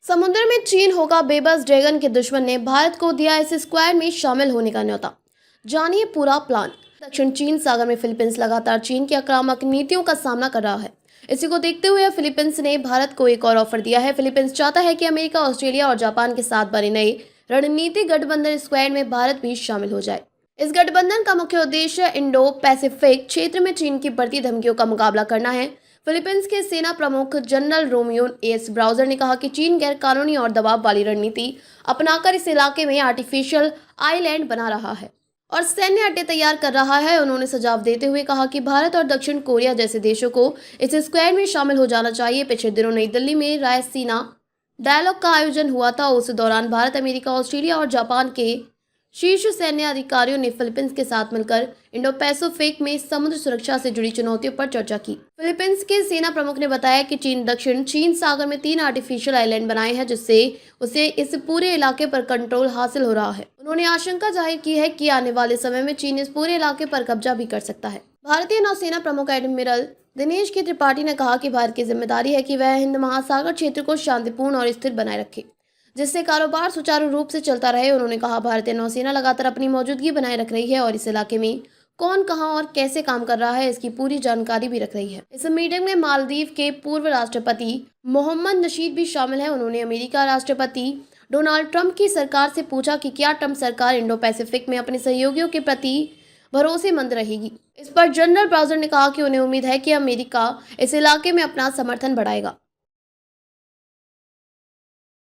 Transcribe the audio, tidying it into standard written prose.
समुद्र में चीन होगा बेबस, ड्रैगन के दुश्मन ने भारत को दिया इस स्क्वाड में शामिल होने का न्योता। जानिए पूरा प्लान। दक्षिण चीन सागर में फिलीपींस लगातार चीन की आक्रामक नीतियों का सामना कर रहा है। इसी को देखते हुए फिलीपींस ने भारत को एक और ऑफर दिया है। फिलीपींस चाहता है कि अमेरिका, ऑस्ट्रेलिया और जापान के साथ बने नए रणनीतिक गठबंधन स्क्वाड में भारत भी शामिल हो जाए। इस गठबंधन का मुख्य उद्देश्य इंडो पैसिफिक क्षेत्र में चीन की बढ़ती धमकियों का मुकाबला करना है। फिलीपींस के सेना प्रमुख जनरल रोमियो एस ब्राउजर ने कहा कि चीन गैर कानूनी और दबाव वाली रणनीति अपनाकर इस इलाके में आर्टिफिशियल आइलैंड बना रहा है और सैन्य अड्डे तैयार कर रहा है। उन्होंने सुझाव देते हुए कहा कि भारत और दक्षिण कोरिया जैसे देशों को इस स्क्वाड में शामिल हो जाना चाहिए। पिछले दिनों नई दिल्ली में रायसीना डायलॉग का आयोजन हुआ था। उस दौरान भारत, अमेरिका, ऑस्ट्रेलिया और जापान के शीर्ष सैन्य अधिकारियों ने फिलीपींस के साथ मिलकर इंडो पैसिफिक में समुद्र सुरक्षा से जुड़ी चुनौतियों पर चर्चा की। फिलीपींस के सेना प्रमुख ने बताया कि चीन दक्षिण चीन सागर में 3 आर्टिफिशियल आइलैंड बनाए हैं, जिससे उसे इस पूरे इलाके पर कंट्रोल हासिल हो रहा है। उन्होंने आशंका जाहिर की है कि आने वाले समय में चीन इस पूरे इलाके पर कब्जा भी कर सकता है। भारतीय नौसेना प्रमुख एडमिरल दिनेश के त्रिपाठी ने कहा कि भारत की जिम्मेदारी है कि वह हिंद महासागर क्षेत्र को शांतिपूर्ण और स्थिर बनाए रखे, जिससे कारोबार सुचारू रूप से चलता रहे। उन्होंने कहा, भारतीय नौसेना लगातार अपनी मौजूदगी बनाए रख रही है और इस इलाके में कौन, कहां और कैसे काम कर रहा है, इसकी पूरी जानकारी भी रख रही है। इस मीटिंग में मालदीव के पूर्व राष्ट्रपति मोहम्मद नशीद भी शामिल है। उन्होंने अमेरिका राष्ट्रपति डोनाल्ड ट्रंप की सरकार से पूछा कि क्या ट्रंप सरकार इंडो पैसिफिक में अपने सहयोगियों के प्रति भरोसेमंद रहेगी। इस पर जनरल ब्राउजर ने कहा कि उन्हें उम्मीद है कि अमेरिका इस इलाके में अपना समर्थन बढ़ाएगा।